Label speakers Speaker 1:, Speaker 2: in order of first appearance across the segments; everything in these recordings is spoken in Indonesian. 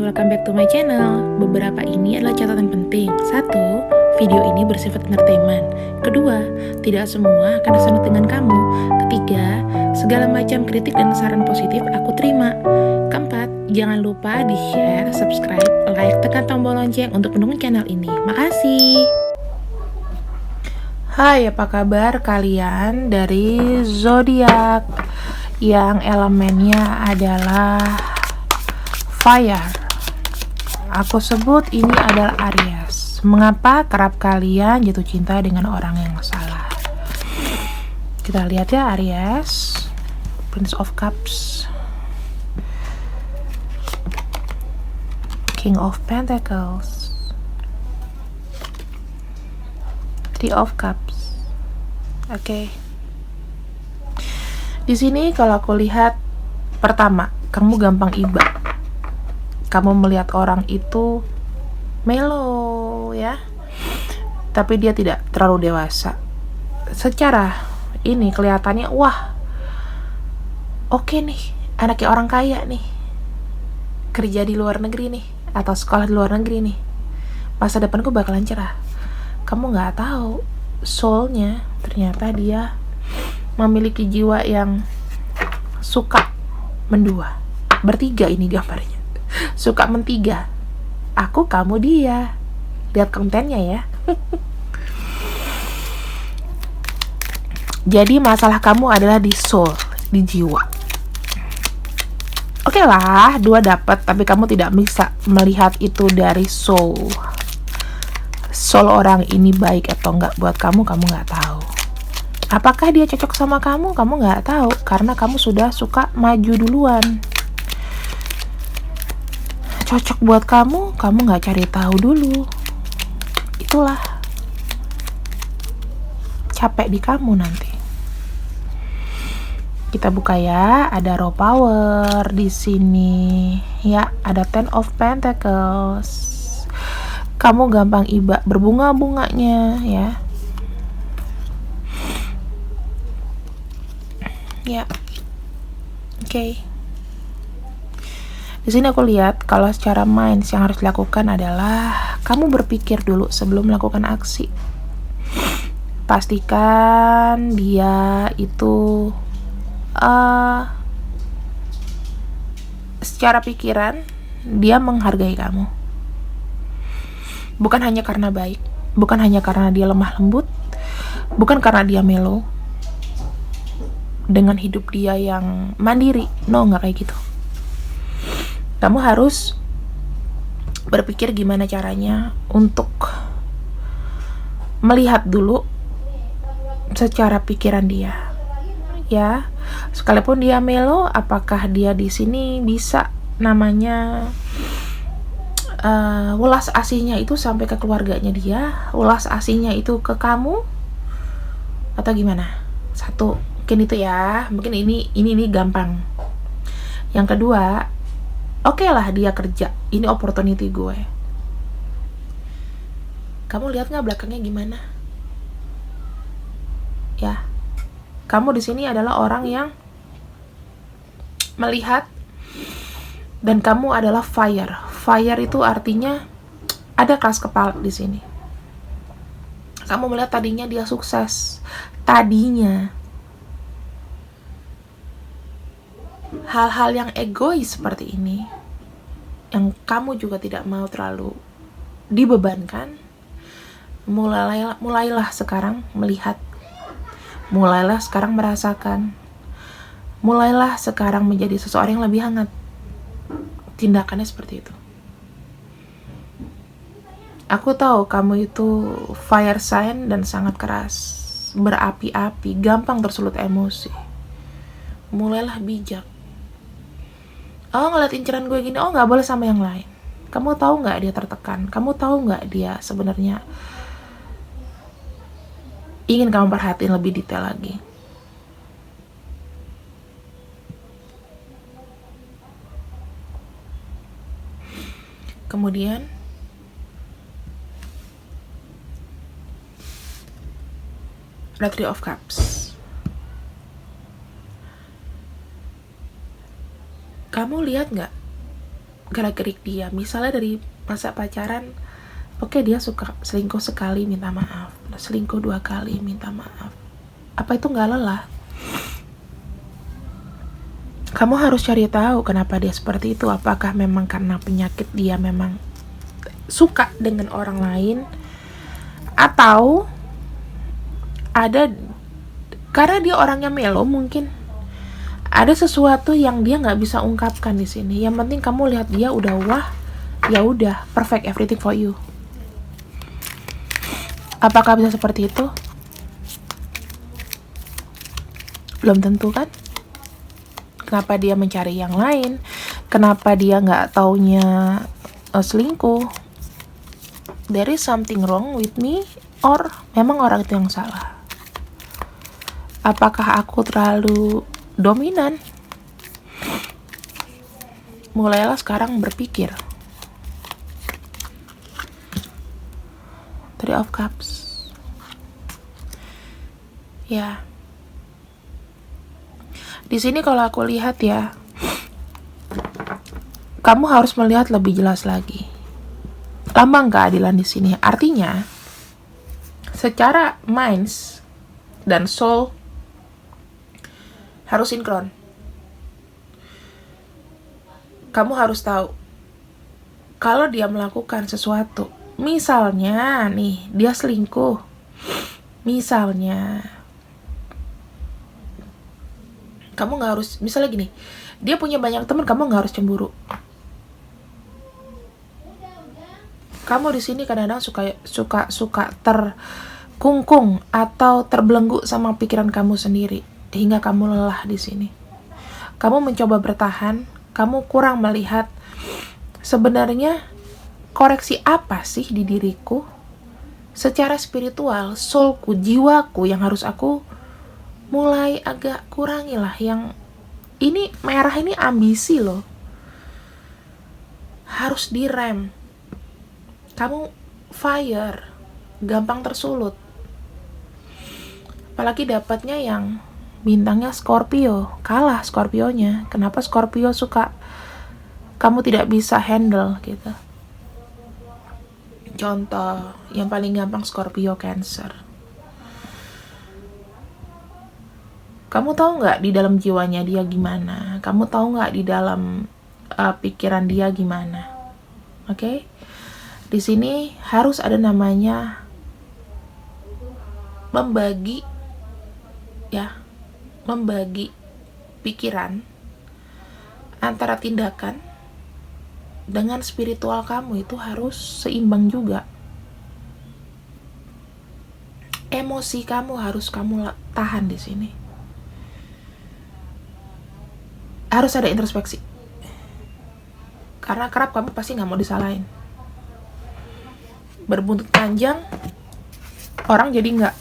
Speaker 1: welcome back to my channel. Beberapa ini adalah catatan penting. Satu, video ini bersifat entertainment. Kedua, tidak semua akan resonate dengan kamu. Ketiga, segala macam kritik dan saran positif aku terima. Keempat, jangan lupa di-share, subscribe, like, tekan tombol lonceng untuk mendukung channel ini. Makasih. Hai, apa kabar kalian dari zodiak yang elemennya adalah fire? Aku sebut ini adalah Aries. Mengapa kerap kalian jatuh cinta dengan orang yang salah? Kita lihat ya, Aries, Prince of Cups, King of Pentacles, Three of Cups. Oke. Di sini kalau aku lihat, pertama, kamu gampang iba. Kamu melihat orang itu mellow ya, tapi dia tidak terlalu dewasa. Secara ini kelihatannya, wah, oke nih, anaknya orang kaya nih, kerja di luar negeri nih, atau sekolah di luar negeri nih, masa depanku bakalan cerah. Kamu nggak tahu soulnya, ternyata dia memiliki jiwa yang suka mendua, bertiga ini gambarnya, suka mentiga, aku, kamu, dia. Lihat kontennya ya. Jadi masalah kamu adalah di soul, di jiwa. Oke lah, dua dapat, tapi kamu tidak bisa melihat itu dari soul. Soul orang ini baik atau enggak buat kamu nggak tahu. Apakah dia cocok sama kamu nggak tahu, karena kamu sudah suka maju duluan. Cocok buat kamu nggak cari tahu dulu. Itulah capek di kamu nanti. Kita buka ya, ada Raw Power di sini. Ya, ada Ten of Pentacles. Kamu gampang iba, berbunga-bunganya ya. Ya. Oke. Di sini aku lihat kalau secara minds yang harus dilakukan adalah kamu berpikir dulu sebelum melakukan aksi. Pastikan dia itu secara pikiran dia menghargai kamu. Bukan hanya karena baik, bukan hanya karena dia lemah lembut, bukan karena dia mellow dengan hidup dia yang mandiri. No, nggak kayak gitu. Kamu harus berpikir gimana caranya untuk melihat dulu secara pikiran dia. Ya, sekalipun dia mellow, apakah dia di sini bisa namanya welas asihnya itu sampai ke keluarganya dia, welas asihnya itu ke kamu, atau gimana? Satu, mungkin itu ya, mungkin ini gampang. Yang kedua, oke lah dia kerja, ini opportunity gue. Kamu lihat nggak belakangnya gimana? Ya, kamu di sini adalah orang yang melihat, dan kamu adalah fire. Fire itu artinya ada keras kepala di sini. Kamu melihat tadinya dia sukses, tadinya hal-hal yang egois seperti ini, yang kamu juga tidak mau terlalu dibebankan, mulailah sekarang melihat, mulailah sekarang merasakan, mulailah sekarang menjadi seseorang yang lebih hangat. Tindakannya seperti itu. Aku tahu kamu itu fire sign dan sangat keras, berapi-api, gampang tersulut emosi. Mulailah bijak. Oh, ngeliat inceran gue gini, oh nggak boleh sama yang lain. Kamu tahu nggak dia tertekan? Kamu tahu nggak dia sebenarnya ingin kamu perhatiin lebih detail lagi? Kemudian ada Three of Cups. Kamu lihat nggak gerak-gerik dia. Misalnya dari masa pacaran, oke, dia suka selingkuh sekali, minta maaf. Selingkuh 2 kali, minta maaf. Apa itu nggak lelah? Kamu harus cari tahu kenapa dia seperti itu. Apakah memang karena penyakit dia memang suka dengan orang lain, atau ada karena dia orangnya melo, mungkin ada sesuatu yang dia nggak bisa ungkapkan di sini. Yang penting kamu lihat dia udah wah, ya udah perfect, everything for you. Apakah bisa seperti itu? Belum tentu kan? Kenapa dia mencari yang lain? Kenapa dia nggak taunya selingkuh? There is something wrong with me, or memang orang itu yang salah? Apakah aku terlalu dominan? Mulailah sekarang berpikir. Three of Cups. Ya. Di sini kalau aku lihat ya, kamu harus melihat lebih jelas lagi. Lambang keadilan di sini artinya secara minds dan soul harus sinkron. Kamu harus tahu kalau dia melakukan sesuatu, misalnya nih dia selingkuh, misalnya kamu nggak harus, misalnya gini, dia punya banyak teman, kamu nggak harus cemburu. Kamu di sini kadang-kadang suka terkungkung atau terbelenggu sama pikiran kamu sendiri hingga kamu lelah di sini. Kamu mencoba bertahan, kamu kurang melihat sebenarnya koreksi apa sih di diriku secara spiritual, soulku, jiwaku yang harus aku mulai agak kurangi lah. Yang ini merah ini ambisi loh, harus direm. Kamu fire, gampang tersulut, apalagi dapatnya yang bintangnya Scorpio. Kalah Scorpionya. Kenapa Scorpio suka kamu tidak bisa handle gitu? Contoh yang paling gampang, Scorpio Cancer. Kamu tahu nggak di dalam jiwanya dia gimana? Kamu tahu nggak di dalam pikiran dia gimana? Oke? Di sini harus ada namanya membagi, ya, membagi pikiran antara tindakan dengan spiritual kamu itu harus seimbang juga. Emosi kamu harus kamu tahan di sini. Harus ada introspeksi. Karena kerap kamu pasti nggak mau disalahin. Berbuntut panjang, orang jadi nggak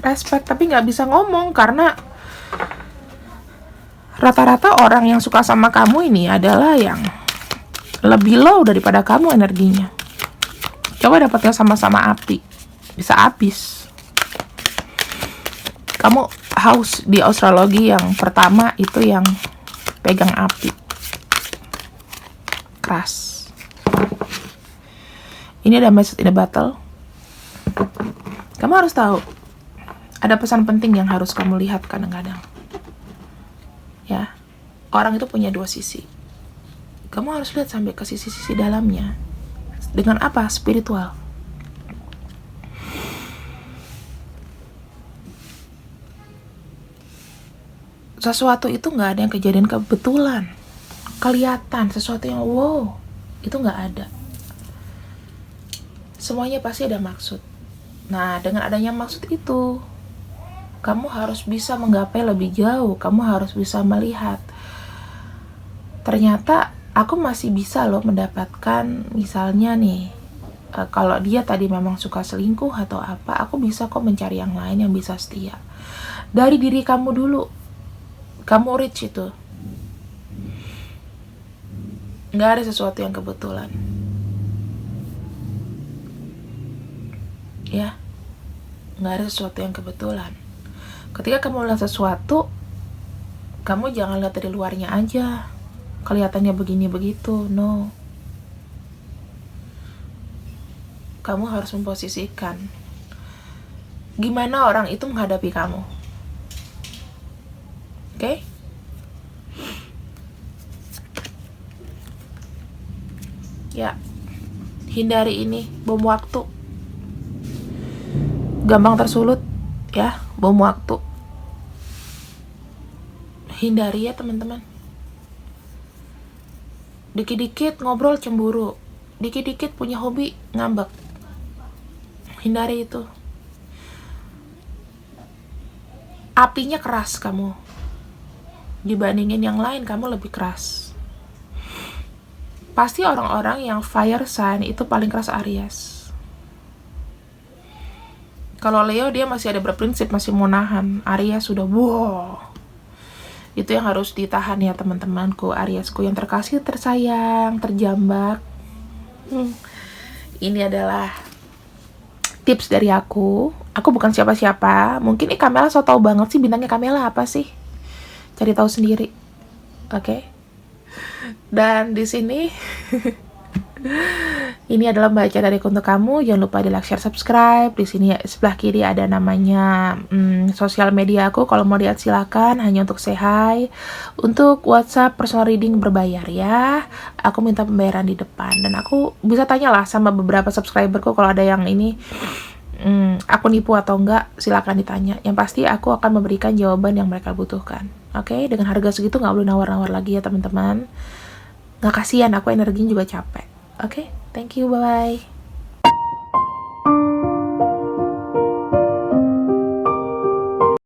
Speaker 1: respect, tapi nggak bisa ngomong karena rata-rata orang yang suka sama kamu ini adalah yang lebih low daripada kamu energinya. Coba dapatnya sama-sama api, bisa habis. Kamu haus di astrologi yang pertama itu yang pegang api, keras. Ini ada message in the battle. Kamu harus tahu ada pesan penting yang harus kamu lihat kadang-kadang. Ya, orang itu punya 2 sisi. Kamu harus lihat sampai ke sisi-sisi dalamnya. Dengan apa? Spiritual. Sesuatu itu nggak ada yang kejadian kebetulan. Kelihatan sesuatu yang wow, itu nggak ada. Semuanya pasti ada maksud. Nah, dengan adanya maksud itu, kamu harus bisa menggapai lebih jauh. Kamu harus bisa melihat, ternyata aku masih bisa loh mendapatkan, misalnya nih, kalau dia tadi memang suka selingkuh atau apa, aku bisa kok mencari yang lain yang bisa setia. Dari diri kamu dulu. Kamu rich itu. Nggak ada sesuatu yang kebetulan. Ya, nggak ada sesuatu yang kebetulan. Ketika kamu lihat sesuatu, kamu jangan lihat dari luarnya aja. kelihatannya begini begitu. No, kamu harus memposisikan gimana orang itu menghadapi kamu. Oke? Ya, hindari ini bom waktu, gampang tersulut ya, bom waktu. Hindari ya teman-teman. Dikit-dikit ngobrol cemburu, dikit-dikit punya hobi ngambek. Hindari itu. Apinya keras kamu, dibandingin yang lain kamu lebih keras. Pasti orang-orang yang fire sign itu paling keras Aries. Kalau Leo dia masih ada berprinsip, masih mau nahan. Aries sudah wow. Itu yang harus ditahan ya teman-temanku, Ariesku yang terkasih, tersayang, terjambak. Ini adalah tips dari aku. Aku bukan siapa-siapa. Mungkin Kamela so tau banget sih, bintangnya Kamela apa sih? Cari tahu sendiri. Oke? Dan di sini ini adalah baca dariku untuk kamu. Jangan lupa di like, share, subscribe. Di sini sebelah kiri ada namanya sosial media aku. Kalau mau lihat silakan, hanya untuk say hi. Untuk WhatsApp personal reading berbayar ya. Aku minta pembayaran di depan. Dan aku bisa tanyalah sama beberapa subscriberku kalau ada yang ini aku nipu atau enggak, silakan ditanya. Yang pasti aku akan memberikan jawaban yang mereka butuhkan. Oke? Dengan harga segitu nggak boleh nawar-nawar lagi ya teman-teman. Nggak, kasihan, aku energinya juga capek. Oke? Thank you, bye-bye.